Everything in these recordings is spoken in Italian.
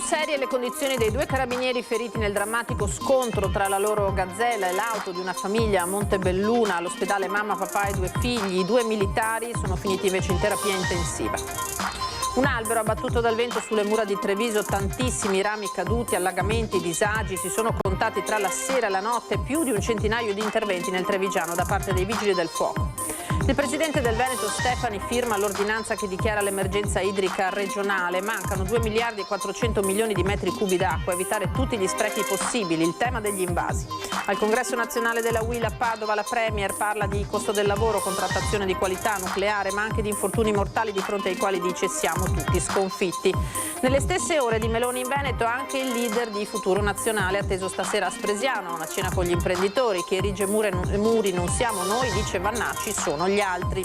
Sono serie le condizioni dei due carabinieri feriti nel drammatico scontro tra la loro Gazzella e l'auto di una famiglia a Montebelluna. All'ospedale mamma, papà e due figli. I due militari sono finiti invece in terapia intensiva. Un albero abbattuto dal vento sulle mura di Treviso, tantissimi rami caduti, allagamenti, disagi. Si sono contati tra la sera e la notte più di un centinaio di interventi nel Trevigiano da parte dei vigili del fuoco. Il presidente del Veneto Stefani firma l'ordinanza che dichiara l'emergenza idrica regionale. Mancano 2 miliardi e 400 milioni di metri cubi d'acqua, evitare tutti gli sprechi possibili, il tema degli invasi. Al congresso nazionale della UIL a Padova la Premier parla di costo del lavoro, contrattazione di qualità, nucleare, ma anche di infortuni mortali di fronte ai quali dice siamo tutti sconfitti. Nelle stesse ore di Meloni in Veneto anche il leader di Futuro Nazionale atteso stasera a Spresiano a una cena con gli imprenditori. Chi erige muri non siamo noi, dice Vannacci, sono gli altri.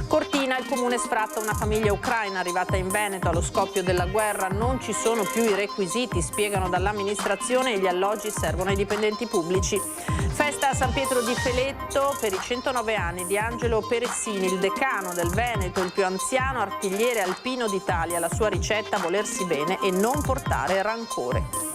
Cortina, il comune sfratta una famiglia ucraina arrivata in Veneto allo scoppio della guerra. Non ci sono più i requisiti, spiegano dall'amministrazione, e gli alloggi servono ai dipendenti pubblici. Festa a San Pietro di Feletto per i 109 anni di Angelo Peressini, il decano del Veneto, il più anziano artigliere alpino d'Italia. La sua ricetta: volersi bene e non portare rancore.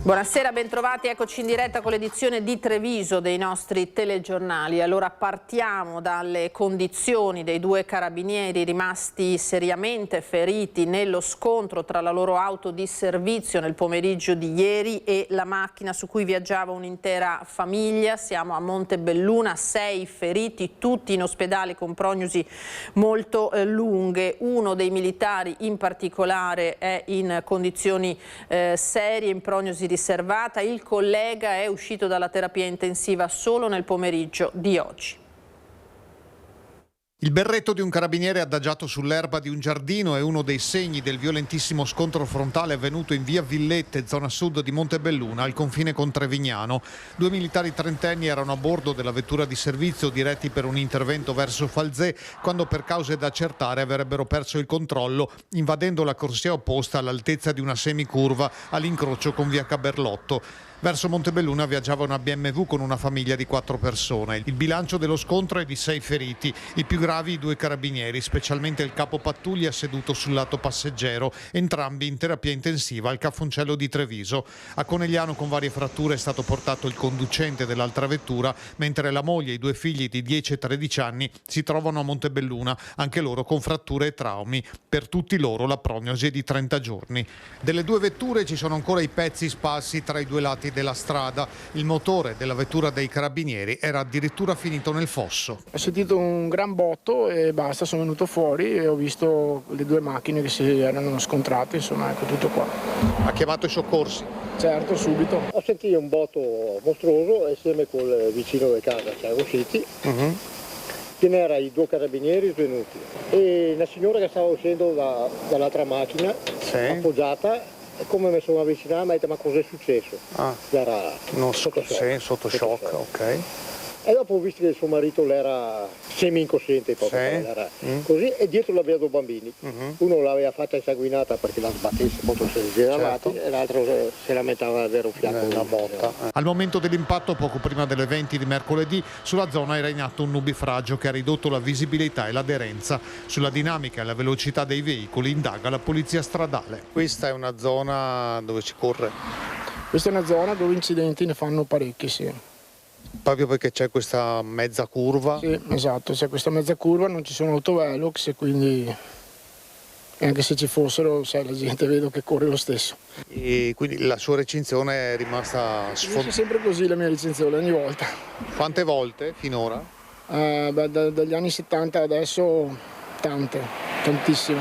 Buonasera, bentrovati, eccoci in diretta con l'edizione di Treviso dei nostri telegiornali. Allora partiamo dalle condizioni dei due carabinieri rimasti seriamente feriti nello scontro tra la loro auto di servizio nel pomeriggio di ieri e la macchina su cui viaggiava un'intera famiglia. Siamo a Montebelluna, 6 feriti, tutti in ospedale con prognosi molto lunghe. Uno dei militari in particolare è in condizioni serie, in prognosi riservata. Il collega è uscito dalla terapia intensiva solo nel pomeriggio di oggi. Il berretto di un carabiniere adagiato sull'erba di un giardino è uno dei segni del violentissimo scontro frontale avvenuto in via Villette, zona sud di Montebelluna, al confine con Trevignano. 2 militari trentenni erano a bordo della vettura di servizio diretti per un intervento verso Falzè, quando per cause da accertare avrebbero perso il controllo, invadendo la corsia opposta all'altezza di una semicurva all'incrocio con via Caberlotto. Verso Montebelluna viaggiava una BMW con una famiglia di 4 persone. Il bilancio dello scontro è di 6 feriti, i più gravi i 2 carabinieri, specialmente il capo pattuglia seduto sul lato passeggero, entrambi in terapia intensiva al Caffoncello di Treviso. A Conegliano con varie fratture è stato portato il conducente dell'altra vettura, mentre la moglie e i 2 figli di 10 e 13 anni si trovano a Montebelluna, anche loro con fratture e traumi. Per tutti loro la prognosi è di 30 giorni. Delle 2 vetture ci sono ancora i pezzi sparsi tra i 2 lati della strada. Il motore della vettura dei carabinieri era addirittura finito nel fosso. Ho sentito un gran botto e basta, sono venuto fuori e ho visto le 2 macchine che si erano scontrate, insomma, ecco tutto qua. Ha chiamato i soccorsi? Certo, subito. Ho sentito un botto mostruoso assieme col vicino di casa, siamo usciti. Ce n'era i 2 carabinieri svenuti e una signora che stava uscendo dall'altra macchina, appoggiata. E come mi sono avvicinato mi ha detto: ma cos'è successo? Era sotto shock. Ok. E dopo ho visto che suo marito era semi-incosciente, era così, e dietro l'aveva 2 bambini. Uno l'aveva fatta insanguinata perché la sbattesse contro i giravati, e l'altro si lamentava di avere un fianco una botta. Al momento dell'impatto, poco prima delle 20 di mercoledì, sulla zona era in atto un nubifragio che ha ridotto la visibilità e l'aderenza. Sulla dinamica e la velocità dei veicoli indaga la polizia stradale. Questa è una zona dove si corre? Questa è una zona dove incidenti ne fanno parecchi, sì. Proprio perché c'è questa mezza curva? Sì, esatto, c'è questa mezza curva, non ci sono autovelox e quindi anche se ci fossero, la gente vedo che corre lo stesso. E quindi la sua recinzione è rimasta È sempre così la mia recinzione, ogni volta. Quante volte finora? Dagli anni 70 adesso tantissime.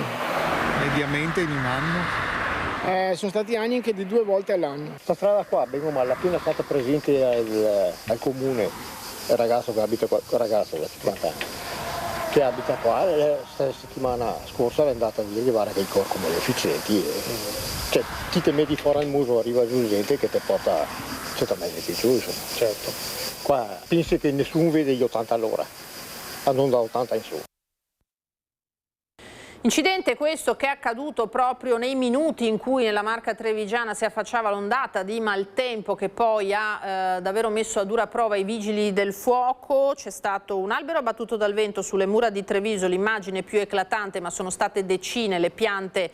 Mediamente in un anno? Sono stati anni anche di 2 volte all'anno. Questa strada qua, bene o male, appena stata presente al comune il ragazzo che abita qua, il ragazzo da 50 anni, che abita qua, la settimana scorsa è andata a rilevare che il corpo come gli efficienti. Cioè, ti te metti fuori al muso, arriva giù gente che ti porta 100 metri giù, insomma. Certo. Qua pensi che nessuno vede gli 80 all'ora, non da 80 in su. Incidente questo che è accaduto proprio nei minuti in cui nella Marca trevigiana si affacciava l'ondata di maltempo che poi ha davvero messo a dura prova i vigili del fuoco. C'è stato un albero abbattuto dal vento sulle mura di Treviso, l'immagine più eclatante, ma sono state decine le piante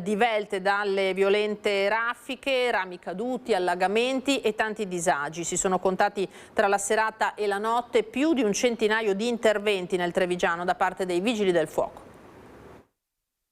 divelte dalle violente raffiche, rami caduti, allagamenti e tanti disagi. Si sono contati tra la serata e la notte più di un centinaio di interventi nel Trevigiano da parte dei vigili del fuoco.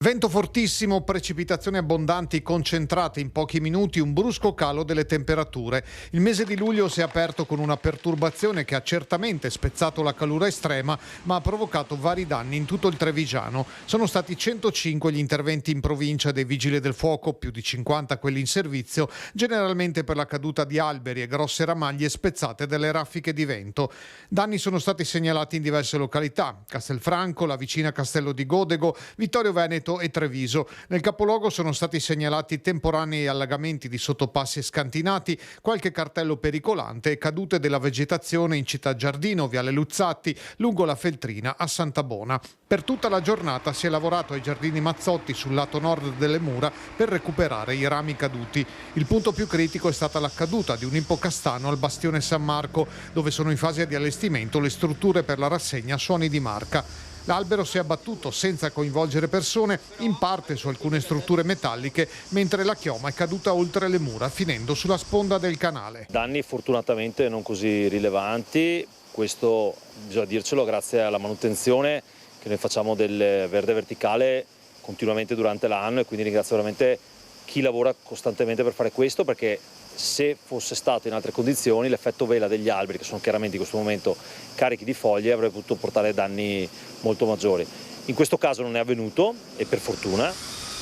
Vento fortissimo, precipitazioni abbondanti concentrate in pochi minuti, un brusco calo delle temperature. Il mese di luglio si è aperto con una perturbazione che ha certamente spezzato la calura estrema, ma ha provocato vari danni in tutto il Trevigiano. Sono stati 105 gli interventi in provincia dei vigili del fuoco, più di 50 quelli in servizio, generalmente per la caduta di alberi e grosse ramaglie spezzate dalle raffiche di vento. Danni sono stati segnalati in diverse località: Castelfranco, la vicina Castello di Godego, Vittorio Veneto e Treviso. Nel capoluogo sono stati segnalati temporanei allagamenti di sottopassi e scantinati, qualche cartello pericolante e cadute della vegetazione in Città Giardino, Viale Luzzatti, lungo la Feltrina a Santabona. Per tutta la giornata si è lavorato ai Giardini Mazzotti sul lato nord delle mura per recuperare i rami caduti. Il punto più critico è stata la caduta di un ippocastano al Bastione San Marco, dove sono in fase di allestimento le strutture per la rassegna Suoni di Marca. L'albero si è abbattuto senza coinvolgere persone, in parte su alcune strutture metalliche, mentre la chioma è caduta oltre le mura, finendo sulla sponda del canale. Danni fortunatamente non così rilevanti, questo bisogna dircelo grazie alla manutenzione che noi facciamo del verde verticale continuamente durante l'anno, e quindi ringrazio veramente chi lavora costantemente per fare questo, perché se fosse stato in altre condizioni l'effetto vela degli alberi, che sono chiaramente in questo momento carichi di foglie, avrebbe potuto portare danni molto maggiori. In questo caso non è avvenuto, e per fortuna.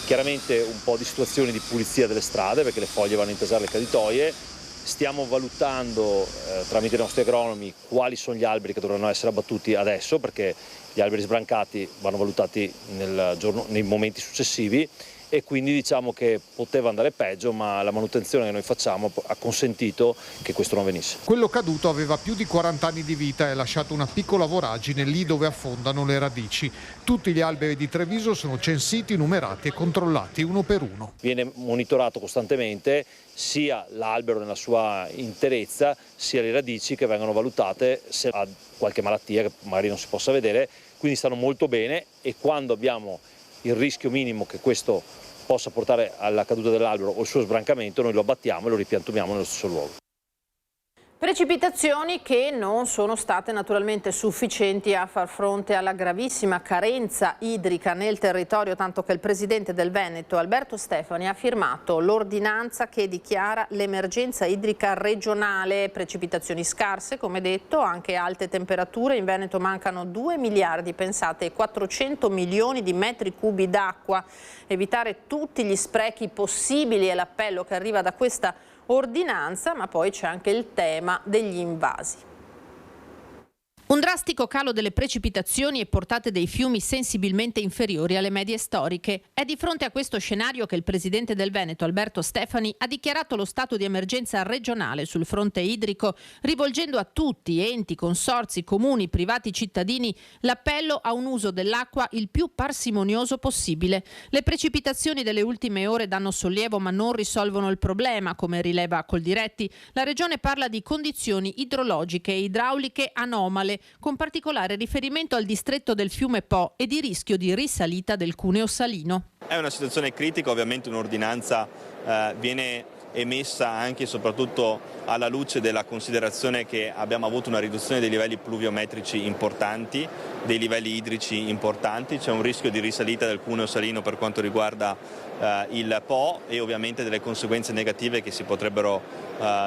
Chiaramente un po' di situazioni di pulizia delle strade, perché le foglie vanno a intasare le caditoie. Stiamo valutando tramite i nostri agronomi quali sono gli alberi che dovranno essere abbattuti adesso, perché gli alberi sbrancati vanno valutati nei momenti successivi, e quindi diciamo che poteva andare peggio, ma la manutenzione che noi facciamo ha consentito che questo non avvenisse. Quello caduto aveva più di 40 anni di vita e ha lasciato una piccola voragine lì dove affondano le radici. Tutti gli alberi di Treviso sono censiti, numerati e controllati uno per uno. Viene monitorato costantemente sia l'albero nella sua interezza, sia le radici, che vengono valutate se ha qualche malattia che magari non si possa vedere, quindi stanno molto bene, e quando abbiamo il rischio minimo che questo possa portare alla caduta dell'albero o il suo sbrancamento, noi lo abbattiamo e lo ripiantumiamo nello stesso luogo. Precipitazioni che non sono state naturalmente sufficienti a far fronte alla gravissima carenza idrica nel territorio, tanto che il presidente del Veneto, Alberto Stefani, ha firmato l'ordinanza che dichiara l'emergenza idrica regionale. Precipitazioni scarse, come detto, anche alte temperature. In Veneto mancano 2 miliardi, pensate, e 400 milioni di metri cubi d'acqua. Evitare tutti gli sprechi possibili è l'appello che arriva da questa ordinanza, ma poi c'è anche il tema degli invasi. Un drastico calo delle precipitazioni e portate dei fiumi sensibilmente inferiori alle medie storiche. È di fronte a questo scenario che il presidente del Veneto, Alberto Stefani, ha dichiarato lo stato di emergenza regionale sul fronte idrico, rivolgendo a tutti, enti, consorzi, comuni, privati, cittadini, l'appello a un uso dell'acqua il più parsimonioso possibile. Le precipitazioni delle ultime ore danno sollievo ma non risolvono il problema, come rileva Coldiretti. La regione parla di condizioni idrologiche e idrauliche anomale, con particolare riferimento al distretto del fiume Po e di rischio di risalita del cuneo salino. È una situazione critica, ovviamente un'ordinanza viene emessa anche e soprattutto alla luce della considerazione che abbiamo avuto una riduzione dei livelli pluviometrici importanti, dei livelli idrici importanti, c'è un rischio di risalita del cuneo salino per quanto riguarda il Po, e ovviamente delle conseguenze negative che si potrebbero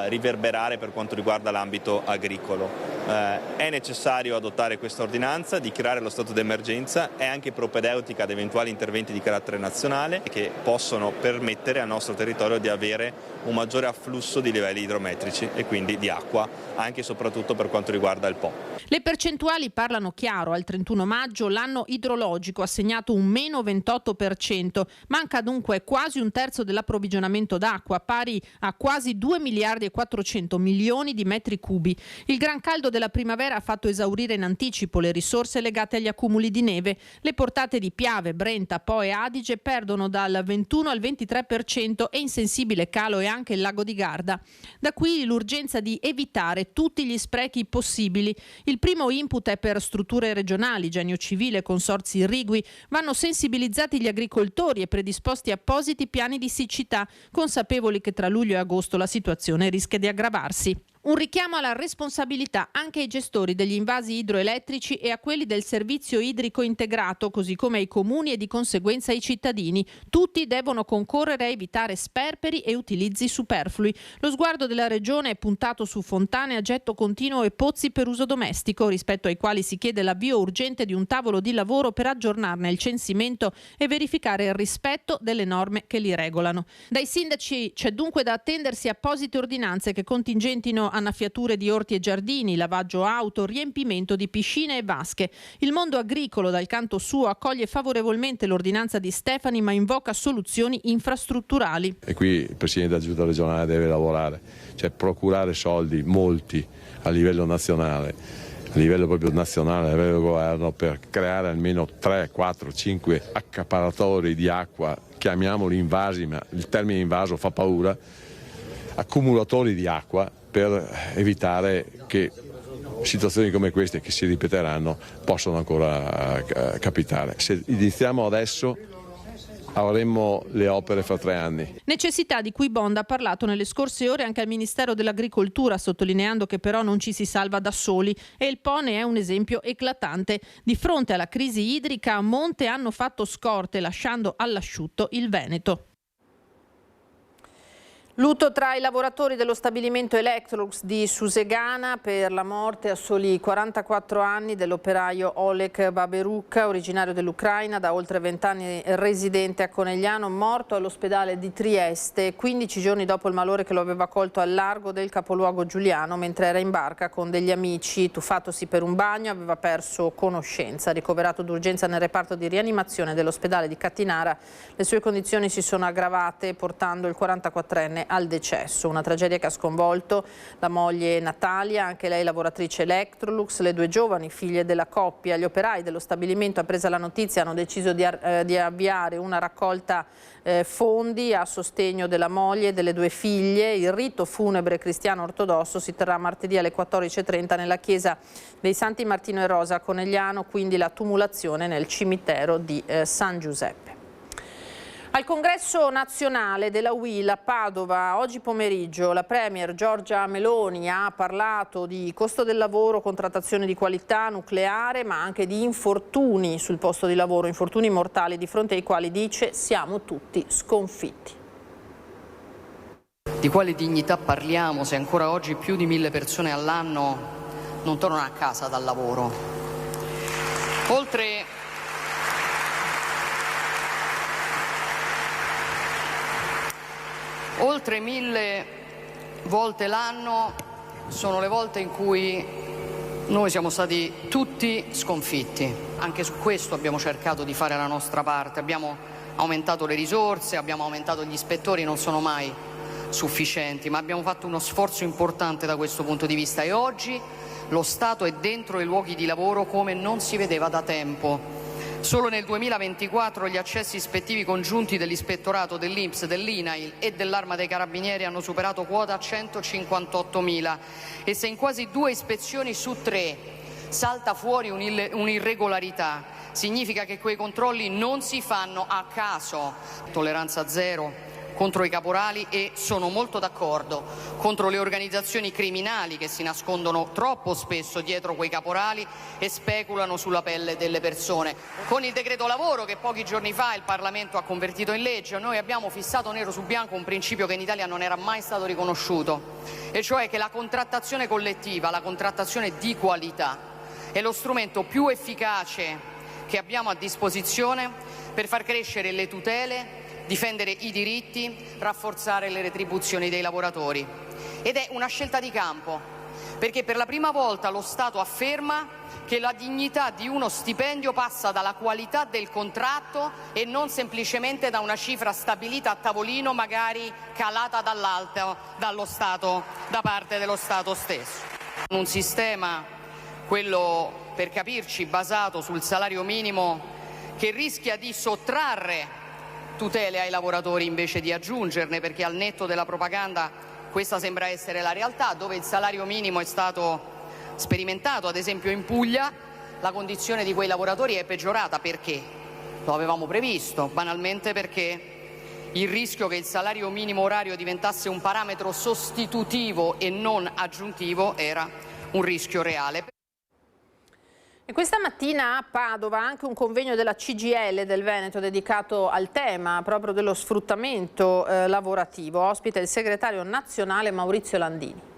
riverberare per quanto riguarda l'ambito agricolo. È necessario adottare questa ordinanza, dichiarare lo stato d'emergenza, è anche propedeutica ad eventuali interventi di carattere nazionale che possono permettere al nostro territorio di avere un maggiore afflusso di livelli idrometrici e quindi di acqua, anche e soprattutto per quanto riguarda il Po. Le percentuali parlano chiaro. Al 31 maggio l'anno idrologico ha segnato un meno 28%. Manca dunque quasi un terzo dell'approvvigionamento d'acqua, pari a quasi 2 miliardi e 400 milioni di metri cubi. Il gran caldo della primavera ha fatto esaurire in anticipo le risorse legate agli accumuli di neve. Le portate di Piave, Brenta, Po e Adige perdono dal 21 al 23% e in sensibile calo è anche il lago di Garda. Da qui l'urgenza di evitare tutti gli sprechi possibili. Il primo input è per strutture regionali, Genio Civile, consorzi irrigui. Vanno sensibilizzati gli agricoltori e predisposti appositi piani di siccità, consapevoli che tra luglio e agosto la situazione rischia di aggravarsi. Un richiamo alla responsabilità anche ai gestori degli invasi idroelettrici e a quelli del servizio idrico integrato, così come ai comuni e di conseguenza ai cittadini. Tutti devono concorrere a evitare sperperi e utilizzi superflui. Lo sguardo della Regione è puntato su fontane a getto continuo e pozzi per uso domestico, rispetto ai quali si chiede l'avvio urgente di un tavolo di lavoro per aggiornarne il censimento e verificare il rispetto delle norme che li regolano. Dai sindaci c'è dunque da attendersi apposite ordinanze che contingentino annaffiature di orti e giardini, lavaggio auto, riempimento di piscine e vasche. Il mondo agricolo, dal canto suo, accoglie favorevolmente l'ordinanza di Stefani, ma invoca soluzioni infrastrutturali. E qui il Presidente della Giunta regionale deve lavorare, cioè procurare soldi, molti, a livello nazionale, a livello proprio nazionale, a livello del governo, per creare almeno 3, 4, 5 accaparatori di acqua, chiamiamoli invasi, ma il termine invaso fa paura, accumulatori di acqua, per evitare che situazioni come queste, che si ripeteranno, possano ancora capitare. Se iniziamo adesso avremmo le opere fra 3 anni. Necessità di cui Bonda ha parlato nelle scorse ore anche al Ministero dell'Agricoltura, sottolineando che però non ci si salva da soli, e il Po ne è un esempio eclatante. Di fronte alla crisi idrica a monte hanno fatto scorte, lasciando all'asciutto il Veneto. Lutto tra i lavoratori dello stabilimento Electrolux di Susegana per la morte a soli 44 anni dell'operaio Oleg Baberuk, originario dell'Ucraina, da oltre 20 anni residente a Conegliano, morto all'ospedale di Trieste 15 giorni dopo il malore che lo aveva colto al largo del capoluogo giuliano mentre era in barca con degli amici. Tuffatosi per un bagno aveva perso conoscenza. Ricoverato d'urgenza nel reparto di rianimazione dell'ospedale di Cattinara, le sue condizioni si sono aggravate portando il 44enne al decesso. Una tragedia che ha sconvolto la moglie Natalia, anche lei lavoratrice Electrolux, le 2 giovani figlie della coppia. Gli operai dello stabilimento, appresa la notizia, hanno deciso di avviare una raccolta fondi a sostegno della moglie e delle 2 figlie. Il rito funebre cristiano ortodosso si terrà martedì alle 14:30 nella chiesa dei Santi Martino e Rosa a Conegliano, quindi la tumulazione nel cimitero di San Giuseppe. Al congresso nazionale della UIL a Padova oggi pomeriggio la Premier Giorgia Meloni ha parlato di costo del lavoro, contrattazione di qualità, nucleare, ma anche di infortuni sul posto di lavoro, infortuni mortali di fronte ai quali dice siamo tutti sconfitti. Di quale dignità parliamo se ancora oggi più di 1000 persone all'anno non tornano a casa dal lavoro? Oltre 1000 volte l'anno sono le volte in cui noi siamo stati tutti sconfitti. Anche su questo abbiamo cercato di fare la nostra parte, abbiamo aumentato le risorse, abbiamo aumentato gli ispettori, non sono mai sufficienti, ma abbiamo fatto uno sforzo importante da questo punto di vista e oggi lo Stato è dentro i luoghi di lavoro come non si vedeva da tempo. Solo nel 2024 gli accessi ispettivi congiunti dell'Ispettorato, dell'INPS, dell'INAIL e dell'Arma dei Carabinieri hanno superato quota 158.000 e se in quasi 2 ispezioni su 3 salta fuori un'irregolarità, significa che quei controlli non si fanno a caso. Tolleranza zero contro i caporali e sono molto d'accordo contro le organizzazioni criminali che si nascondono troppo spesso dietro quei caporali e speculano sulla pelle delle persone. Con il decreto lavoro che pochi giorni fa il Parlamento ha convertito in legge, noi abbiamo fissato nero su bianco un principio che in Italia non era mai stato riconosciuto, e cioè che la contrattazione collettiva, la contrattazione di qualità, è lo strumento più efficace che abbiamo a disposizione per far crescere le tutele, difendere i diritti, rafforzare le retribuzioni dei lavoratori. Ed è una scelta di campo, perché per la prima volta lo Stato afferma che la dignità di uno stipendio passa dalla qualità del contratto e non semplicemente da una cifra stabilita a tavolino, magari calata dall'alto, da parte dello Stato stesso. Un sistema, quello per capirci, basato sul salario minimo, che rischia di sottrarre tutele ai lavoratori invece di aggiungerne, perché al netto della propaganda questa sembra essere la realtà. Dove il salario minimo è stato sperimentato, ad esempio in Puglia, la condizione di quei lavoratori è peggiorata. Perché? Lo avevamo previsto, banalmente perché il rischio che il salario minimo orario diventasse un parametro sostitutivo e non aggiuntivo era un rischio reale. E questa mattina a Padova anche un convegno della CGIL del Veneto dedicato al tema proprio dello sfruttamento lavorativo. Ospite il segretario nazionale Maurizio Landini.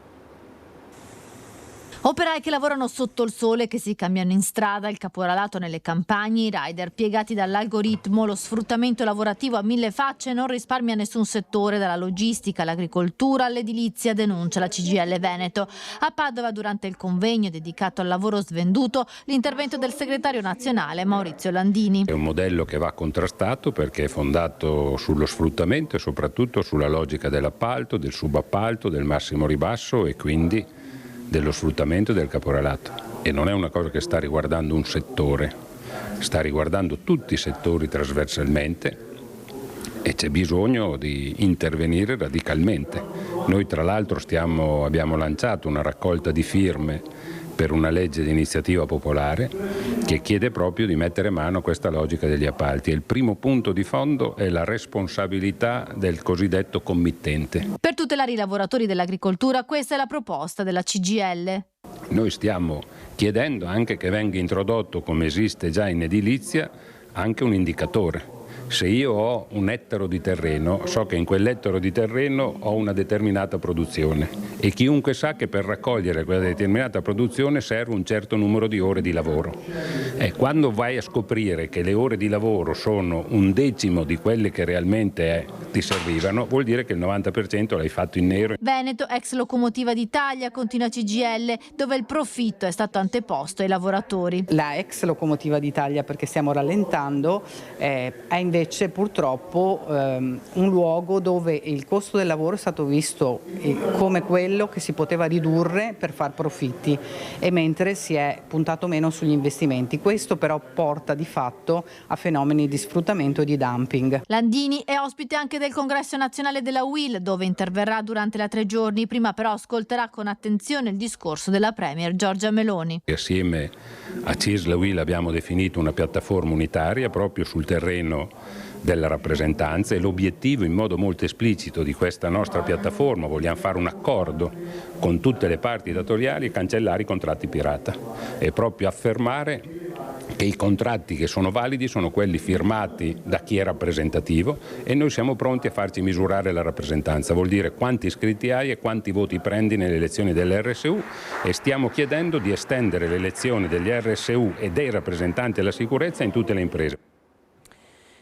Operai che lavorano sotto il sole, che si cambiano in strada, il caporalato nelle campagne, i rider piegati dall'algoritmo, lo sfruttamento lavorativo a mille facce non risparmia nessun settore, dalla logistica all'agricoltura all'edilizia, denuncia la CGIL Veneto. A Padova, durante il convegno dedicato al lavoro svenduto, l'intervento del segretario nazionale Maurizio Landini. È un modello che va contrastato perché è fondato sullo sfruttamento e soprattutto sulla logica dell'appalto, del subappalto, del massimo ribasso e quindi dello sfruttamento e del caporalato, e non è una cosa che sta riguardando un settore, sta riguardando tutti i settori trasversalmente e c'è bisogno di intervenire radicalmente. Noi tra l'altro abbiamo lanciato una raccolta di firme per una legge di iniziativa popolare che chiede proprio di mettere mano a questa logica degli appalti. E il primo punto di fondo è la responsabilità del cosiddetto committente. Per tutelare i lavoratori dell'agricoltura, questa è la proposta della CGIL. Noi stiamo chiedendo anche che venga introdotto, come esiste già in edilizia, anche un indicatore. Se io ho un ettaro di terreno, so che in quell'ettaro di terreno ho una determinata produzione e chiunque sa che per raccogliere quella determinata produzione serve un certo numero di ore di lavoro. E quando vai a scoprire che le ore di lavoro sono un decimo di quelle che realmente ti servivano, vuol dire che il 90% l'hai fatto in nero. Veneto, ex locomotiva d'Italia, continua CGIL, dove il profitto è stato anteposto ai lavoratori. La ex locomotiva d'Italia, perché stiamo rallentando, è invece purtroppo un luogo dove il costo del lavoro è stato visto come quello che si poteva ridurre per far profitti, e mentre si è puntato meno sugli investimenti. Questo però porta di fatto a fenomeni di sfruttamento e di dumping. Landini è ospite anche del congresso nazionale della UIL, dove interverrà durante la 3 giorni, prima però ascolterà con attenzione il discorso della Premier Giorgia Meloni. Assieme a CISL UIL abbiamo definito una piattaforma unitaria proprio sul terreno della rappresentanza, e l'obiettivo in modo molto esplicito di questa nostra piattaforma, vogliamo fare un accordo con tutte le parti datoriali e cancellare i contratti pirata, e proprio affermare che i contratti che sono validi sono quelli firmati da chi è rappresentativo, e noi siamo pronti a farci misurare la rappresentanza, vuol dire quanti iscritti hai e quanti voti prendi nelle elezioni dell'RSU, e stiamo chiedendo di estendere le elezioni degli RSU e dei rappresentanti della sicurezza in tutte le imprese.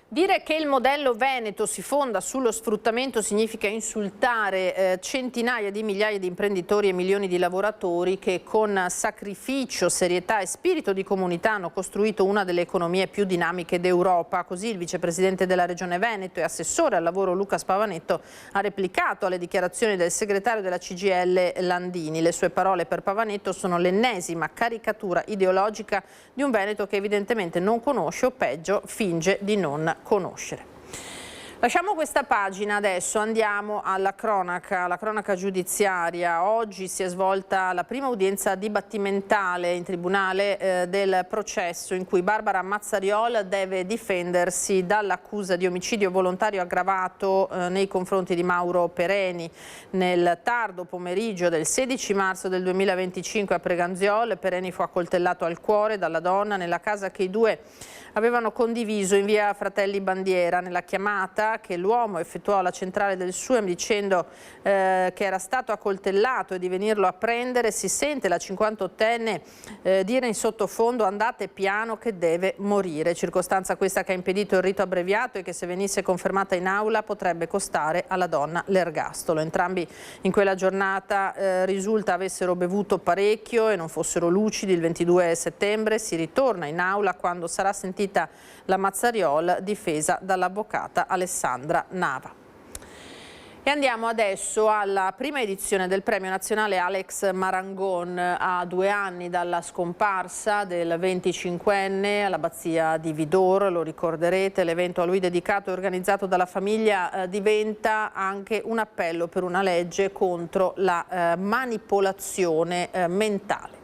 Dire che il modello veneto si fonda sullo sfruttamento significa insultare centinaia di migliaia di imprenditori e milioni di lavoratori che con sacrificio, serietà e spirito di comunità hanno costruito una delle economie più dinamiche d'Europa. Così il vicepresidente della Regione Veneto e assessore al lavoro Luca Spavanetto ha replicato alle dichiarazioni del segretario della CGIL Landini. Le sue parole per Pavanetto sono l'ennesima caricatura ideologica di un Veneto che evidentemente non conosce, o peggio finge di non conoscere. Lasciamo questa pagina adesso, andiamo alla cronaca giudiziaria. Oggi si è svolta la prima udienza dibattimentale in tribunale del processo in cui Barbara Mazzariol deve difendersi dall'accusa di omicidio volontario aggravato nei confronti di Mauro Pereni. Nel tardo pomeriggio del 16 marzo del 2025 a Preganziol, Pereni fu accoltellato al cuore dalla donna nella casa che i due avevano condiviso in via Fratelli Bandiera. Nella chiamata che l'uomo effettuò alla centrale del SUEM dicendo che era stato accoltellato e di venirlo a prendere, si sente la 58enne dire in sottofondo: andate piano che deve morire, circostanza questa che ha impedito il rito abbreviato e che, se venisse confermata in aula, potrebbe costare alla donna l'ergastolo. Entrambi in quella giornata risulta avessero bevuto parecchio e non fossero lucidi. Il 22 settembre si ritorna in aula quando sarà sentita la Mazzariol, difesa dall'avvocata Alessandra Nava. E andiamo adesso alla prima edizione del premio nazionale Alex Marangon, a 2 anni dalla scomparsa del 25enne all'abbazia di Vidor. Lo ricorderete, l'evento a lui dedicato e organizzato dalla famiglia diventa anche un appello per una legge contro la manipolazione mentale.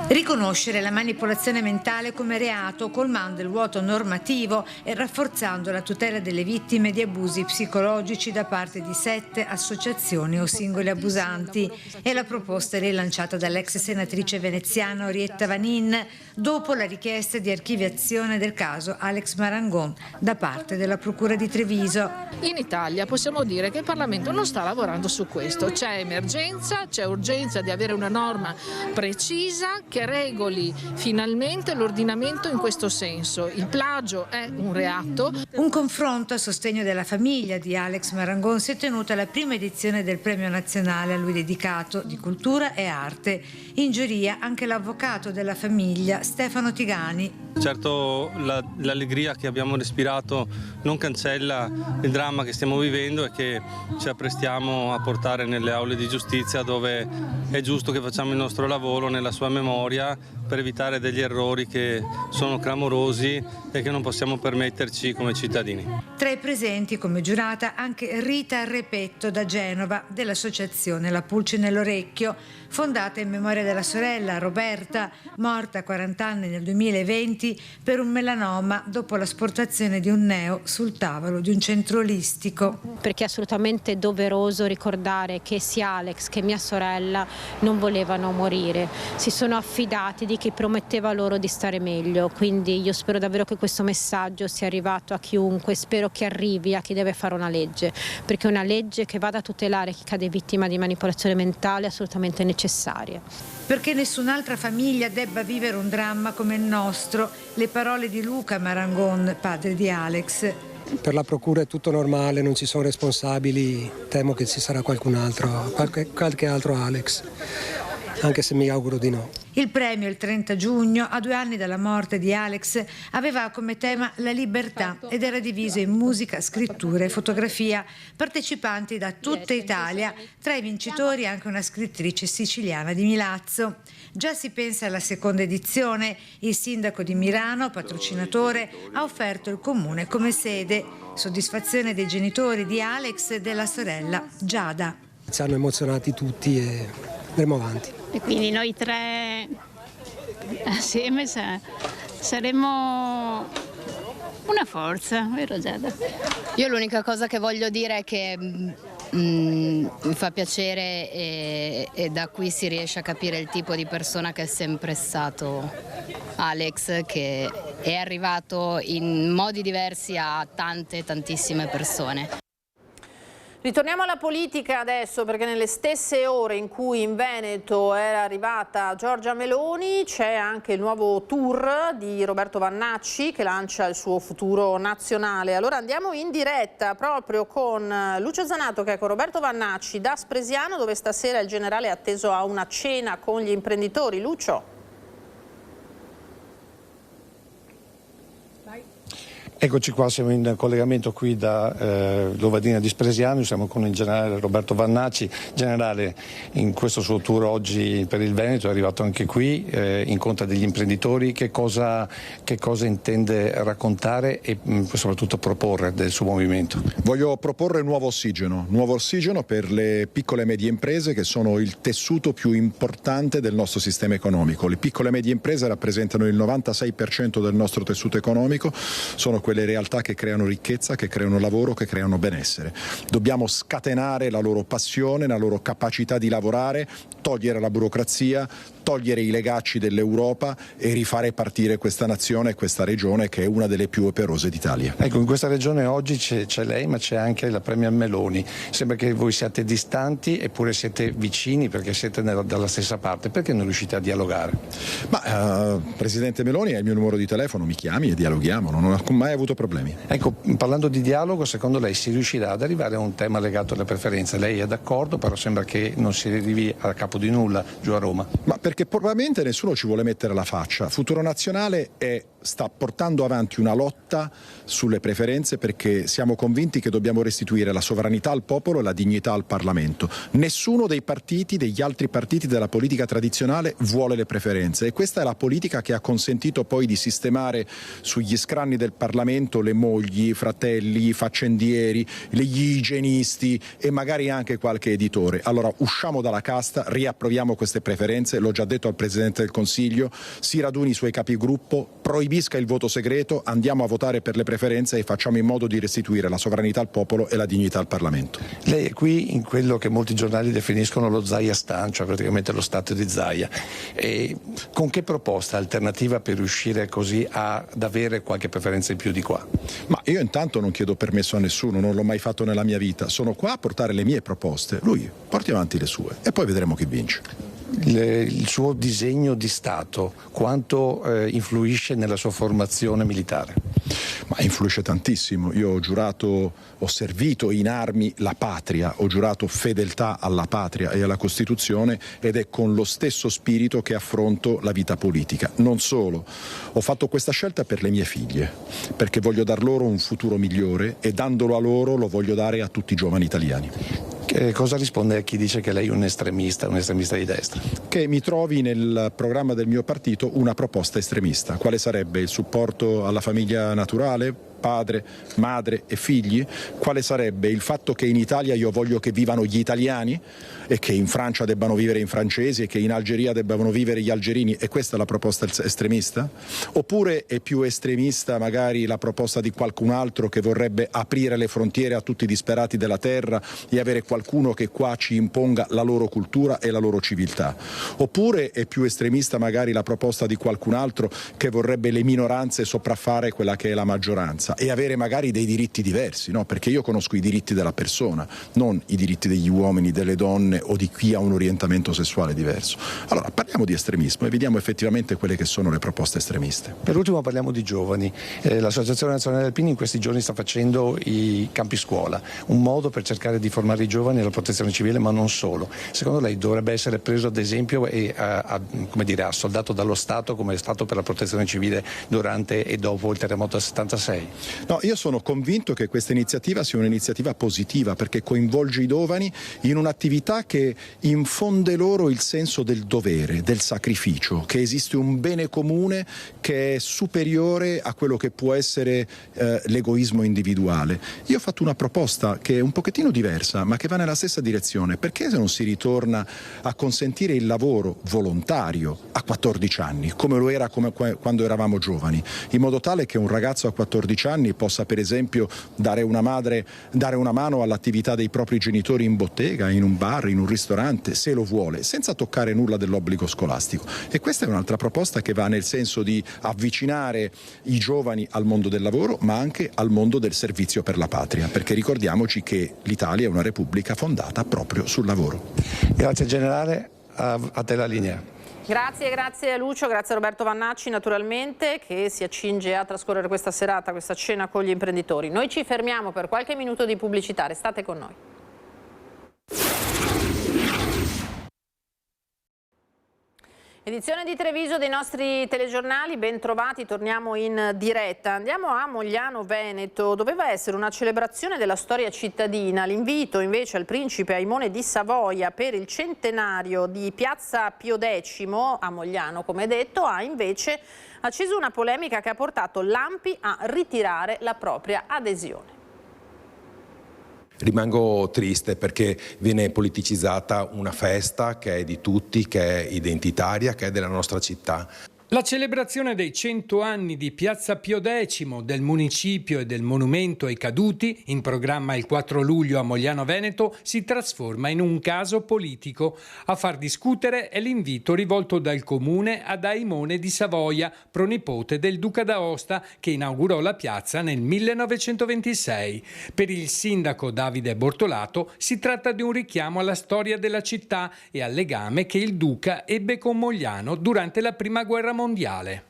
Riconoscere la manipolazione mentale come reato, colmando il vuoto normativo e rafforzando la tutela delle vittime di abusi psicologici da parte di 7 associazioni o singoli abusanti. È la proposta rilanciata dall'ex senatrice veneziana Orietta Vanin dopo la richiesta di archiviazione del caso Alex Marangon da parte della Procura di Treviso. In Italia possiamo dire che il Parlamento non sta lavorando su questo. C'è emergenza, c'è urgenza di avere una norma precisa che regoli finalmente l'ordinamento in questo senso. Il plagio è un reato. Un confronto a sostegno della famiglia di Alex Marangon si è tenuta alla prima edizione del premio nazionale a lui dedicato di cultura e arte. In giuria anche l'avvocato della famiglia Stefano Tigani. Certo l'allegria che abbiamo respirato non cancella il dramma che stiamo vivendo e che ci apprestiamo a portare nelle aule di giustizia, dove è giusto che facciamo il nostro lavoro nella sua memoria per evitare degli errori che sono clamorosi e che non possiamo permetterci come cittadini. Tra i presenti come giurata anche Rita Repetto da Genova dell'associazione La Pulce nell'Orecchio, fondata in memoria della sorella Roberta, morta a 40 anni nel 2020 per un melanoma dopo l'asportazione di un neo sul tavolo di un centro olistico. Perché è assolutamente doveroso ricordare che sia Alex che mia sorella non volevano morire, si sono affidati di chi prometteva loro di stare meglio, quindi io spero davvero che questo messaggio sia arrivato a chiunque, spero che arrivi a chi deve fare una legge, perché una legge che vada a tutelare chi cade vittima di manipolazione mentale è assolutamente necessaria. Perché nessun'altra famiglia debba vivere un dramma come il nostro, le parole di Luca Marangon, padre di Alex. Per la procura è tutto normale, non ci sono responsabili, temo che ci sarà qualcun altro, qualche altro Alex, anche se mi auguro di no. Il premio, il 30 giugno, a 2 anni dalla morte di Alex, aveva come tema la libertà ed era diviso in musica, scrittura e fotografia. Partecipanti da tutta Italia, tra i vincitori anche una scrittrice siciliana di Milazzo. Già si pensa alla seconda edizione. Il sindaco di Mirano, patrocinatore, ha offerto il comune come sede. Soddisfazione dei genitori di Alex e della sorella Giada. Ci hanno emozionati tutti e andremo avanti. E quindi noi 3 assieme saremo una forza, vero Giada? Io l'unica cosa che voglio dire è che mi fa piacere e da qui si riesce a capire il tipo di persona che è sempre stato Alex, che è arrivato in modi diversi a tantissime persone. Ritorniamo alla politica adesso, perché nelle stesse ore in cui in Veneto era arrivata Giorgia Meloni c'è anche il nuovo tour di Roberto Vannacci che lancia il suo futuro nazionale. Allora andiamo in diretta proprio con Lucio Zanato che è con Roberto Vannacci da Spresiano, dove stasera il generale è atteso a una cena con gli imprenditori. Lucio. Eccoci qua, siamo in collegamento qui da Lovadina di Spresiano, siamo con il generale Roberto Vannacci. Generale, in questo suo tour oggi per il Veneto è arrivato anche qui, incontra degli imprenditori, che cosa intende raccontare e soprattutto proporre del suo movimento? Voglio proporre nuovo ossigeno per le piccole e medie imprese che sono il tessuto più importante del nostro sistema economico. Le piccole e medie imprese rappresentano il 96% del nostro tessuto economico, sono quelle realtà che creano ricchezza, che creano lavoro, che creano benessere. Dobbiamo scatenare la loro passione, la loro capacità di lavorare, togliere la burocrazia, togliere i legacci dell'Europa e rifare partire questa nazione e questa regione che è una delle più operose d'Italia. Ecco, in questa regione oggi c'è lei, ma c'è anche la Premier Meloni. Sembra che voi siate distanti eppure siete vicini perché siete dalla stessa parte. Perché non riuscite a dialogare? Presidente Meloni, hai il mio numero di telefono, mi chiami e dialoghiamo, non ho mai avuto problemi. Ecco, parlando di dialogo, secondo lei si riuscirà ad arrivare a un tema legato alle preferenze? Lei è d'accordo, però sembra che non si arrivi a capo di nulla giù a Roma. Ma perché Perché probabilmente nessuno ci vuole mettere la faccia. Futuro Nazionale sta portando avanti una lotta sulle preferenze perché siamo convinti che dobbiamo restituire la sovranità al popolo e la dignità al Parlamento. Nessuno degli altri partiti della politica tradizionale vuole le preferenze e questa è la politica che ha consentito poi di sistemare sugli scranni del Parlamento le mogli, i fratelli, i faccendieri, gli igienisti e magari anche qualche editore. Allora usciamo dalla casta, riapproviamo queste preferenze, l'ho già detto al Presidente del Consiglio, si raduni i suoi capigruppo, proibisca il voto segreto, andiamo a votare per le preferenze e facciamo in modo di restituire la sovranità al popolo e la dignità al Parlamento. Lei è qui in quello che molti giornali definiscono lo Zaia-stan, cioè praticamente lo stato di Zaia. E con che proposta alternativa per riuscire così ad avere qualche preferenza in più di qua? Ma io intanto non chiedo permesso a nessuno, non l'ho mai fatto nella mia vita, sono qua a portare le mie proposte, lui porti avanti le sue e poi vedremo chi vince. Il suo disegno di Stato quanto influisce nella sua formazione militare? Ma influisce tantissimo. Io ho servito in armi la patria, ho giurato fedeltà alla patria e alla Costituzione ed è con lo stesso spirito che affronto la vita politica. Non solo, ho fatto questa scelta per le mie figlie, perché voglio dar loro un futuro migliore e dandolo a loro lo voglio dare a tutti i giovani italiani. Cosa risponde a chi dice che lei è un estremista di destra? Che mi trovi nel programma del mio partito una proposta estremista. Quale sarebbe il supporto alla famiglia naturale? Padre, madre e figli? Quale sarebbe il fatto che in Italia io voglio che vivano gli italiani e che in Francia debbano vivere i francesi e che in Algeria debbano vivere gli algerini? E questa è la proposta estremista? Oppure è più estremista magari la proposta di qualcun altro che vorrebbe aprire le frontiere a tutti i disperati della terra e avere qualcuno che qua ci imponga la loro cultura e la loro civiltà? Oppure è più estremista magari la proposta di qualcun altro che vorrebbe le minoranze sopraffare quella che è la maggioranza e avere magari dei diritti diversi, no? Perché io conosco i diritti della persona, non i diritti degli uomini, delle donne o di chi ha un orientamento sessuale diverso. Allora parliamo di estremismo e vediamo effettivamente quelle che sono le proposte estremiste. Per ultimo parliamo di giovani. L'Associazione Nazionale Alpini in questi giorni sta facendo i campi scuola, un modo per cercare di formare i giovani alla protezione civile, ma non solo. Secondo lei dovrebbe essere preso ad esempio e assoldato dallo Stato come è stato per la protezione civile durante e dopo il terremoto del 76? No, io sono convinto che questa iniziativa sia un'iniziativa positiva perché coinvolge i giovani in un'attività che infonde loro il senso del dovere, del sacrificio, che esiste un bene comune che è superiore a quello che può essere l'egoismo individuale. Io ho fatto una proposta che è un pochettino diversa ma che va nella stessa direzione. Perché se non si ritorna a consentire il lavoro volontario a 14 anni come lo era quando eravamo giovani, in modo tale che un ragazzo a 14 anni possa per esempio dare una mano all'attività dei propri genitori in bottega, in un bar, in un ristorante, se lo vuole, senza toccare nulla dell'obbligo scolastico. E questa è un'altra proposta che va nel senso di avvicinare i giovani al mondo del lavoro, ma anche al mondo del servizio per la patria, perché ricordiamoci che l'Italia è una repubblica fondata proprio sul lavoro. Grazie generale, a te la linea. Grazie a Lucio, grazie a Roberto Vannacci naturalmente che si accinge a trascorrere questa serata, questa cena con gli imprenditori. Noi ci fermiamo per qualche minuto di pubblicità, restate con noi. Edizione di Treviso dei nostri telegiornali, ben trovati, torniamo in diretta. Andiamo a Mogliano Veneto, doveva essere una celebrazione della storia cittadina. L'invito invece al principe Aimone di Savoia per il centenario di Piazza Pio X a Mogliano, come detto, ha invece acceso una polemica che ha portato l'ANPI a ritirare la propria adesione. Rimango triste perché viene politicizzata una festa che è di tutti, che è identitaria, che è della nostra città. La celebrazione dei 100 anni di Piazza Pio X, del municipio e del monumento ai caduti, in programma il 4 luglio a Mogliano Veneto, si trasforma in un caso politico. A far discutere è l'invito rivolto dal comune ad Aimone di Savoia, pronipote del duca d'Aosta, che inaugurò la piazza nel 1926. Per il sindaco Davide Bortolato si tratta di un richiamo alla storia della città e al legame che il duca ebbe con Mogliano durante la Prima Guerra Mondiale.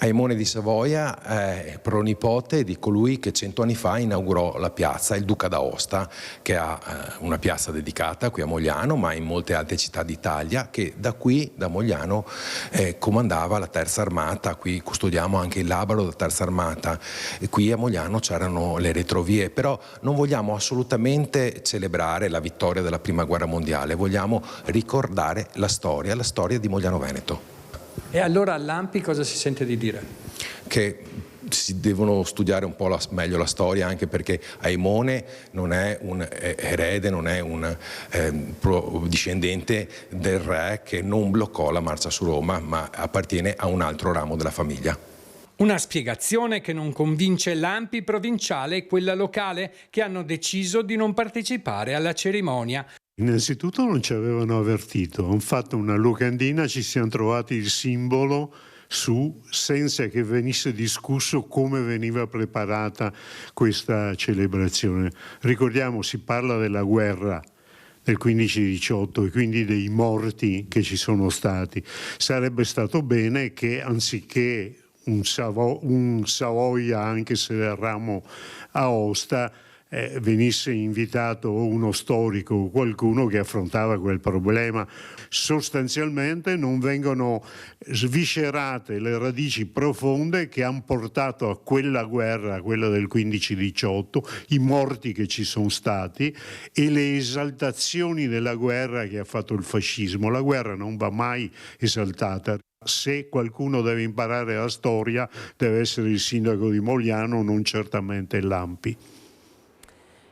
Aimone di Savoia è pronipote di colui che 100 anni fa inaugurò la piazza, il Duca d'Aosta, che ha una piazza dedicata qui a Mogliano, ma in molte altre città d'Italia, che da qui, da Mogliano, comandava la Terza Armata. Qui custodiamo anche il labaro della Terza Armata, e qui a Mogliano c'erano le retrovie, però non vogliamo assolutamente celebrare la vittoria della Prima Guerra Mondiale, vogliamo ricordare la storia di Mogliano Veneto. E allora all'ANPI cosa si sente di dire? Che si devono studiare un po' meglio la storia, anche perché Aimone non è un erede, non è un discendente del re che non bloccò la marcia su Roma, ma appartiene a un altro ramo della famiglia. Una spiegazione che non convince l'ANPI provinciale e quella locale, che hanno deciso di non partecipare alla cerimonia. Innanzitutto non ci avevano avvertito, hanno fatto una locandina, ci siamo trovati il simbolo senza che venisse discusso come veniva preparata questa celebrazione. Ricordiamo, si parla della guerra del 15-18 e quindi dei morti che ci sono stati. Sarebbe stato bene che anziché un Savoia, anche se del ramo Aosta, venisse invitato uno storico o qualcuno che affrontava quel problema. Sostanzialmente non vengono sviscerate le radici profonde che hanno portato a quella guerra, quella del 15-18, i morti che ci sono stati e le esaltazioni della guerra che ha fatto il fascismo. La guerra non va mai esaltata. Se qualcuno deve imparare la storia deve essere il sindaco di Mogliano, non certamente l'ANPI.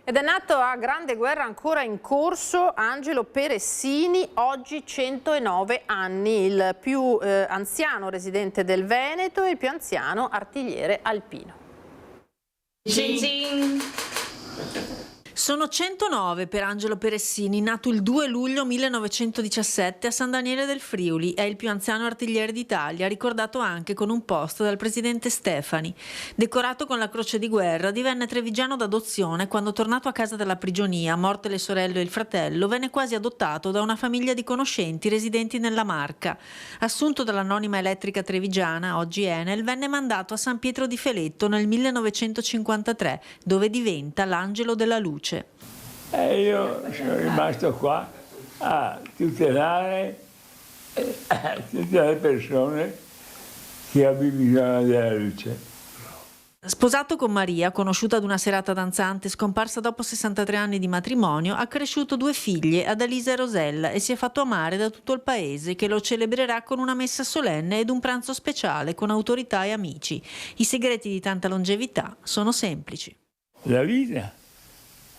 Ed è nato a grande guerra ancora in corso Angelo Peressini, oggi 109 anni, il più anziano residente del Veneto e il più anziano artigliere alpino. Cin cin. Sono 109 per Angelo Peressini, nato il 2 luglio 1917 a San Daniele del Friuli. È il più anziano artigliere d'Italia, ricordato anche con un post dal presidente Stefani. Decorato con la Croce di Guerra, divenne trevigiano d'adozione quando, tornato a casa dalla prigionia, morte le sorelle e il fratello, venne quasi adottato da una famiglia di conoscenti residenti nella Marca. Assunto dall'anonima elettrica trevigiana, oggi Enel, venne mandato a San Pietro di Feletto nel 1953, dove diventa l'angelo della luce. E io sono rimasto qua a tutelare tutte le persone che hanno bisogno della luce. Sposato con Maria, conosciuta ad una serata danzante, scomparsa dopo 63 anni di matrimonio, ha cresciuto 2 figlie, Adalisa e Rosella, e si è fatto amare da tutto il paese, che lo celebrerà con una messa solenne ed un pranzo speciale con autorità e amici. I segreti di tanta longevità sono semplici. La vita.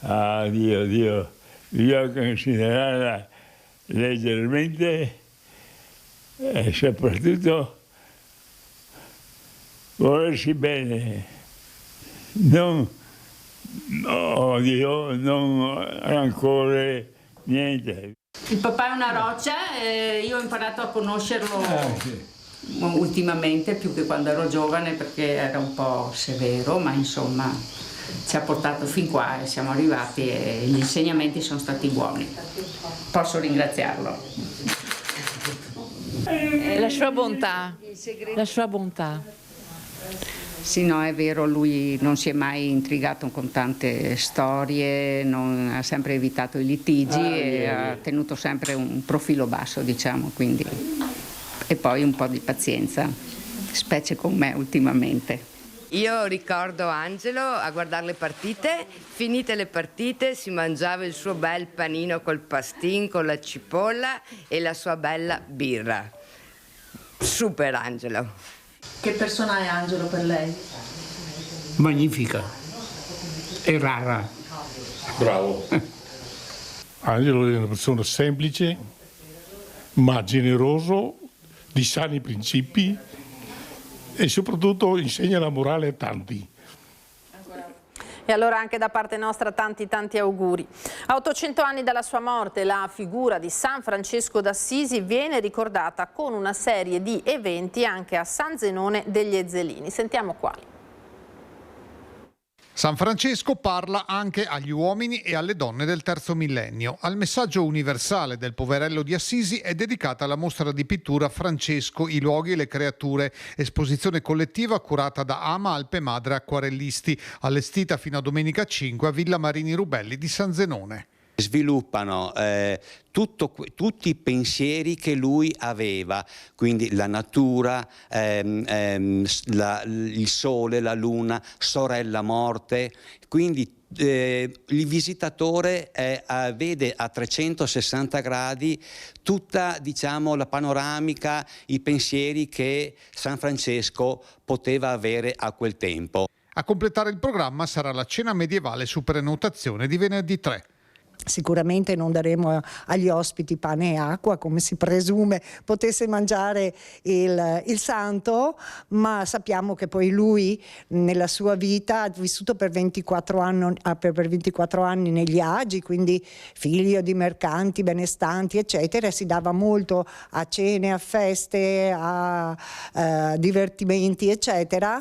Ah, Dio, bisogna considerarla leggermente e soprattutto volersi bene, non odio, non rancore, niente. Il papà è una roccia, io ho imparato a conoscerlo ultimamente, più che quando ero giovane, perché era un po' severo, ma insomma ci ha portato fin qua e siamo arrivati e gli insegnamenti sono stati buoni. Posso ringraziarlo. La sua bontà, la sua bontà. Sì, no, è vero, lui non si è mai intrigato con tante storie, ha sempre evitato i litigi e ha tenuto sempre un profilo basso, diciamo, quindi. E poi un po' di pazienza, specie con me ultimamente. Io ricordo Angelo a guardare le partite, finite le partite si mangiava il suo bel panino col pastin, con la cipolla e la sua bella birra. Super Angelo. Che persona è Angelo per lei? Magnifica e rara. Bravo. Angelo è una persona semplice, ma generoso, di sani principi e soprattutto insegna la morale a tanti. E allora anche da parte nostra tanti auguri. A 800 anni dalla sua morte la figura di San Francesco d'Assisi viene ricordata con una serie di eventi anche a San Zenone degli Ezzelini. Sentiamo quali. San Francesco parla anche agli uomini e alle donne del terzo millennio. Al messaggio universale del poverello di Assisi è dedicata la mostra di pittura Francesco, i luoghi e le creature, esposizione collettiva curata da Ama Alpe Madre Acquarellisti, allestita fino a domenica 5 a Villa Marini Rubelli di San Zenone. Sviluppano tutti i pensieri che lui aveva, quindi la natura, il sole, la luna, sorella morte, quindi il visitatore vede a 360 gradi tutta, diciamo, la panoramica, i pensieri che San Francesco poteva avere a quel tempo. A completare il programma sarà la cena medievale su prenotazione di venerdì 3. Sicuramente non daremo agli ospiti pane e acqua, come si presume potesse mangiare il santo, ma sappiamo che poi lui nella sua vita ha vissuto per 24 anni negli agi, quindi figlio di mercanti benestanti eccetera, si dava molto a cene, a feste, a divertimenti eccetera.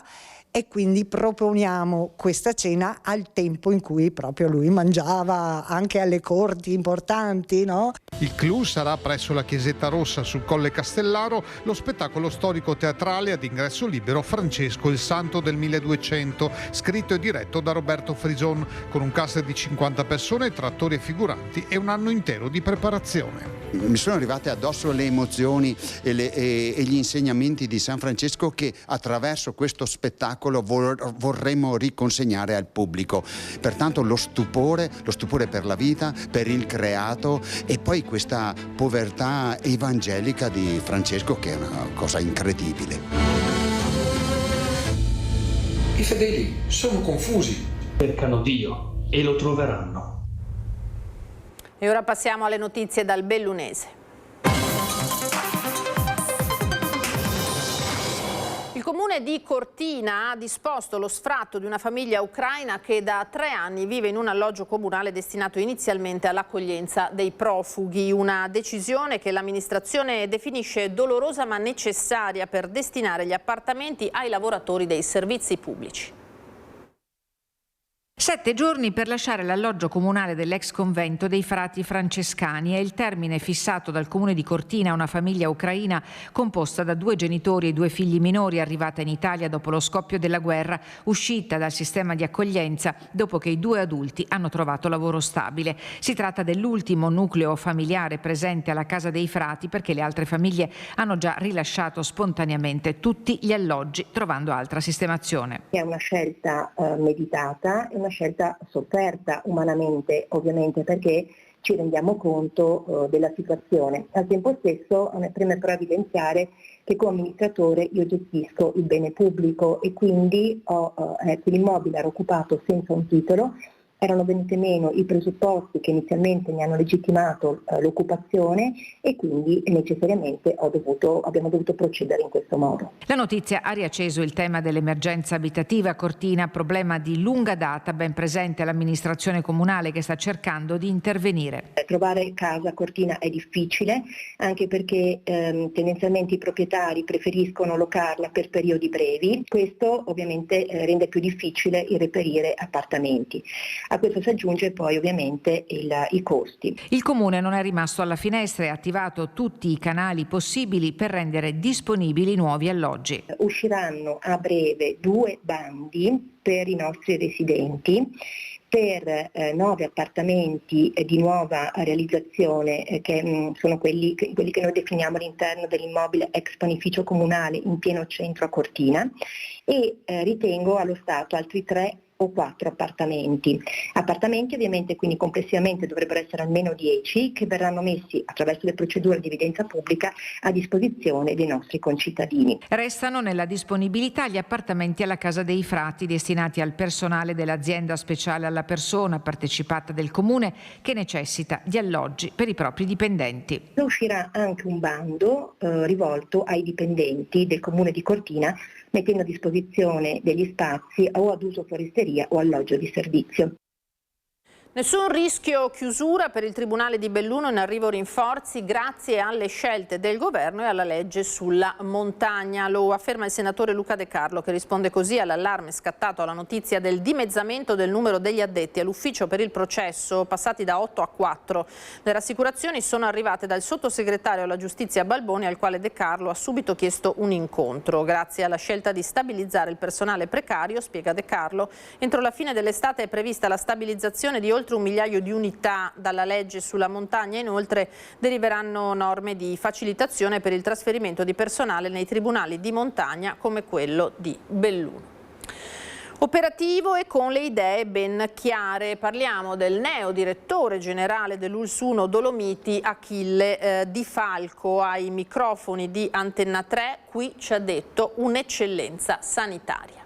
E quindi proponiamo questa cena al tempo in cui proprio lui mangiava, anche alle corti importanti, no? Il clou sarà presso la Chiesetta Rossa sul Colle Castellaro lo spettacolo storico teatrale ad ingresso libero Francesco il Santo del 1200, scritto e diretto da Roberto Frison, con un cast di 50 persone tra attori e figuranti e un anno intero di preparazione. Mi sono arrivate addosso le emozioni e gli insegnamenti di San Francesco che attraverso questo spettacolo vorremmo riconsegnare al pubblico. Pertanto lo stupore per la vita, per il creato e poi questa povertà evangelica di Francesco che è una cosa incredibile. I fedeli sono confusi, cercano Dio e lo troveranno. E ora passiamo alle notizie dal Bellunese. Il comune di Cortina ha disposto lo sfratto di una famiglia ucraina che da 3 anni vive in un alloggio comunale destinato inizialmente all'accoglienza dei profughi. Una decisione che l'amministrazione definisce dolorosa ma necessaria per destinare gli appartamenti ai lavoratori dei servizi pubblici. 7 giorni per lasciare l'alloggio comunale dell'ex convento dei frati francescani è il termine fissato dal comune di Cortina a una famiglia ucraina composta da 2 genitori e 2 figli minori arrivata in Italia dopo lo scoppio della guerra, uscita dal sistema di accoglienza dopo che i 2 adulti hanno trovato lavoro stabile. Si tratta dell'ultimo nucleo familiare presente alla casa dei frati perché le altre famiglie hanno già rilasciato spontaneamente tutti gli alloggi trovando altra sistemazione. È una scelta meditata, è una scelta sofferta umanamente ovviamente perché ci rendiamo conto della situazione. Al tempo stesso preme però evidenziare che come amministratore io gestisco il bene pubblico e quindi quell'immobile era occupato senza un titolo, erano venuti meno i presupposti che inizialmente mi hanno legittimato l'occupazione e quindi necessariamente abbiamo dovuto procedere in questo modo. La notizia ha riacceso il tema dell'emergenza abitativa a Cortina, problema di lunga data ben presente all'amministrazione comunale che sta cercando di intervenire. Trovare casa a Cortina è difficile anche perché tendenzialmente i proprietari preferiscono locarla per periodi brevi, questo ovviamente rende più difficile il reperire appartamenti. A questo si aggiunge poi ovviamente i costi. Il comune non è rimasto alla finestra e ha attivato tutti i canali possibili per rendere disponibili nuovi alloggi. Usciranno a breve 2 bandi per i nostri residenti per 9 appartamenti di nuova realizzazione che sono quelli che noi definiamo all'interno dell'immobile ex panificio comunale in pieno centro a Cortina e ritengo allo Stato altri 3 o 4 appartamenti ovviamente quindi complessivamente dovrebbero essere almeno 10 che verranno messi attraverso le procedure di evidenza pubblica a disposizione dei nostri concittadini. Restano nella disponibilità gli appartamenti alla Casa dei Frati destinati al personale dell'azienda speciale alla persona partecipata del comune che necessita di alloggi per i propri dipendenti. Uscirà anche un bando rivolto ai dipendenti del comune di Cortina mettendo a disposizione degli spazi o ad uso foresteria o alloggio di servizio. Nessun rischio chiusura per il Tribunale di Belluno, in arrivo rinforzi grazie alle scelte del governo e alla legge sulla montagna. Lo afferma il senatore Luca De Carlo, che risponde così all'allarme scattato alla notizia del dimezzamento del numero degli addetti all'ufficio per il processo, passati da 8 a 4. Le rassicurazioni sono arrivate dal sottosegretario alla giustizia Balboni, al quale De Carlo ha subito chiesto un incontro. Grazie alla scelta di stabilizzare il personale precario, spiega De Carlo, entro la fine dell'estate è prevista la stabilizzazione di oltre 1 migliaio di unità. Dalla legge sulla montagna inoltre deriveranno norme di facilitazione per il trasferimento di personale nei tribunali di montagna come quello di Belluno. Operativo e con le idee ben chiare. Parliamo del neo direttore generale dell'ULSS 1 Dolomiti, Achille Di Falco, ai microfoni di Antenna 3. Qui ci ha detto un'eccellenza sanitaria.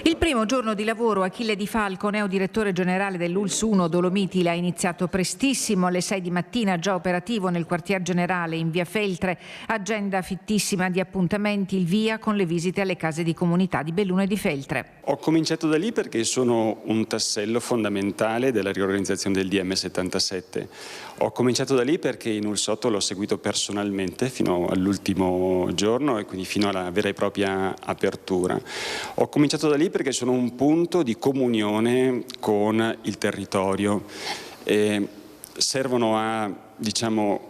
Il primo giorno di lavoro Achille Di Falco, neo direttore generale dell'ULSS 1 Dolomiti, l'ha iniziato prestissimo, alle 6 di mattina, già operativo nel quartier generale in via Feltre, agenda fittissima di appuntamenti, il via con le visite alle case di comunità di Belluno e di Feltre. Ho cominciato da lì perché sono un tassello fondamentale della riorganizzazione del DM77. Ho cominciato da lì perché in ULSS 8 l'ho seguito personalmente fino all'ultimo giorno e quindi fino alla vera e propria apertura. Ho cominciato da lì perché sono un punto di comunione con il territorio. Servono a,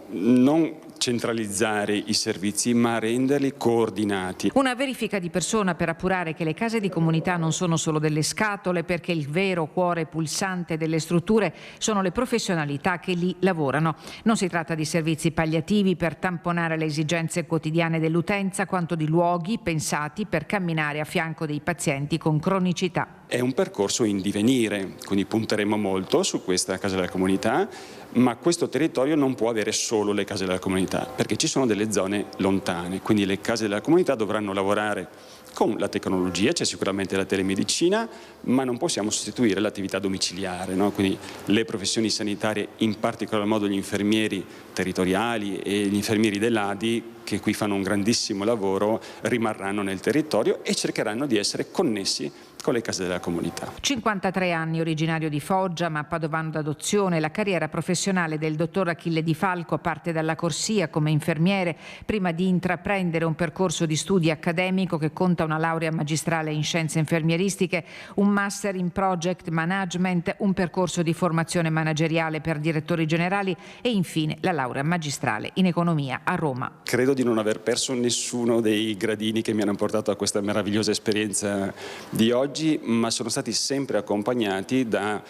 non centralizzare i servizi ma renderli coordinati. Una verifica di persona per appurare che le case di comunità non sono solo delle scatole, perché il vero cuore pulsante delle strutture sono le professionalità che lì lavorano. Non si tratta di servizi palliativi per tamponare le esigenze quotidiane dell'utenza, quanto di luoghi pensati per camminare a fianco dei pazienti con cronicità. È un percorso in divenire, quindi punteremo molto su questa casa della comunità, ma questo territorio non può avere solo le case della comunità, perché ci sono delle zone lontane, quindi le case della comunità dovranno lavorare con la tecnologia, c'è sicuramente la telemedicina, ma non possiamo sostituire l'attività domiciliare, no? Quindi le professioni sanitarie, in particolar modo gli infermieri territoriali e gli infermieri dell'ADI, che qui fanno un grandissimo lavoro, rimarranno nel territorio e cercheranno di essere connessi con le case della comunità. 53 anni, originario di Foggia, ma padovano d'adozione. La carriera professionale del dottor Achille Di Falco parte dalla corsia come infermiere, prima di intraprendere un percorso di studi accademico che conta una laurea magistrale in scienze infermieristiche, un master in project management, un percorso di formazione manageriale per direttori generali e infine la laurea magistrale in economia a Roma. Credo di non aver perso nessuno dei gradini che mi hanno portato a questa meravigliosa esperienza di oggi, ma sono stati sempre accompagnati dalla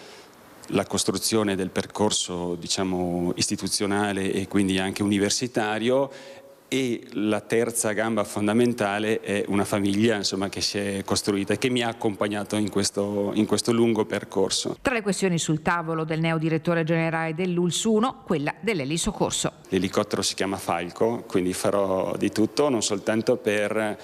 costruzione del percorso, istituzionale e quindi anche universitario, e la terza gamba fondamentale è una famiglia che si è costruita e che mi ha accompagnato in questo lungo percorso. Tra le questioni sul tavolo del neo direttore generale dell'ULSS 1, quella dell'elisoccorso. L'elicottero si chiama Falco, quindi farò di tutto, non soltanto per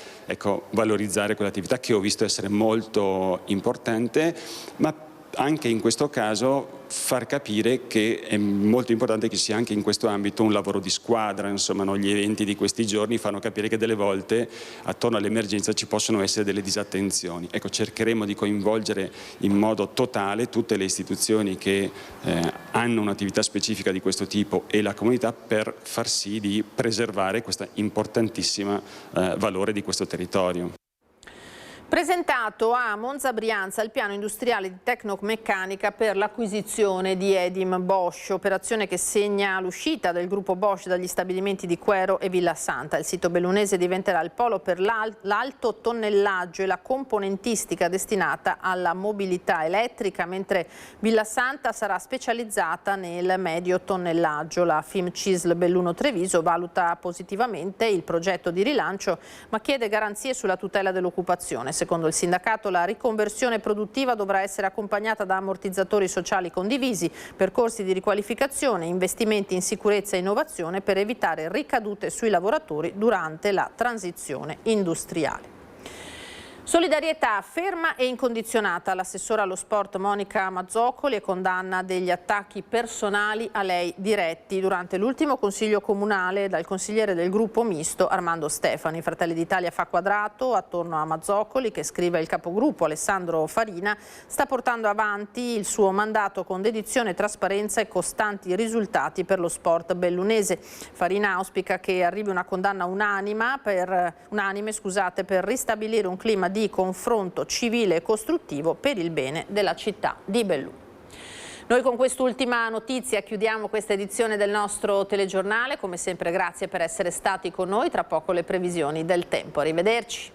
valorizzare quell'attività che ho visto essere molto importante, ma anche in questo caso far capire che è molto importante che sia anche in questo ambito un lavoro di squadra. Gli eventi di questi giorni fanno capire che delle volte attorno all'emergenza ci possono essere delle disattenzioni. Cercheremo di coinvolgere in modo totale tutte le istituzioni che hanno un'attività specifica di questo tipo e la comunità per far sì di preservare questo importantissimo valore di questo territorio. Presentato a Monza Brianza il piano industriale di tecnomeccanica per l'acquisizione di Edim Bosch, operazione che segna l'uscita del gruppo Bosch dagli stabilimenti di Quero e Villa Santa. Il sito bellunese diventerà il polo per l'alto tonnellaggio e la componentistica destinata alla mobilità elettrica, mentre Villa Santa sarà specializzata nel medio tonnellaggio. La FIM-CISL Belluno Treviso valuta positivamente il progetto di rilancio, ma chiede garanzie sulla tutela dell'occupazione. Secondo il sindacato, la riconversione produttiva dovrà essere accompagnata da ammortizzatori sociali condivisi, percorsi di riqualificazione, investimenti in sicurezza e innovazione per evitare ricadute sui lavoratori durante la transizione industriale. Solidarietà ferma e incondizionata. L'assessora allo sport Monica Mazzocoli e condanna degli attacchi personali a lei diretti durante l'ultimo consiglio comunale dal consigliere del gruppo misto Armando Stefani. Fratelli d'Italia fa quadrato attorno a Mazzocoli, che, scrive il capogruppo Alessandro Farina, sta portando avanti il suo mandato con dedizione, trasparenza e costanti risultati per lo sport bellunese. Farina auspica che arrivi una condanna unanime per ristabilire un clima di confronto civile e costruttivo per il bene della città di Belluno. Noi con quest'ultima notizia chiudiamo questa edizione del nostro telegiornale. Come sempre grazie per essere stati con noi. Tra poco le previsioni del tempo. Arrivederci.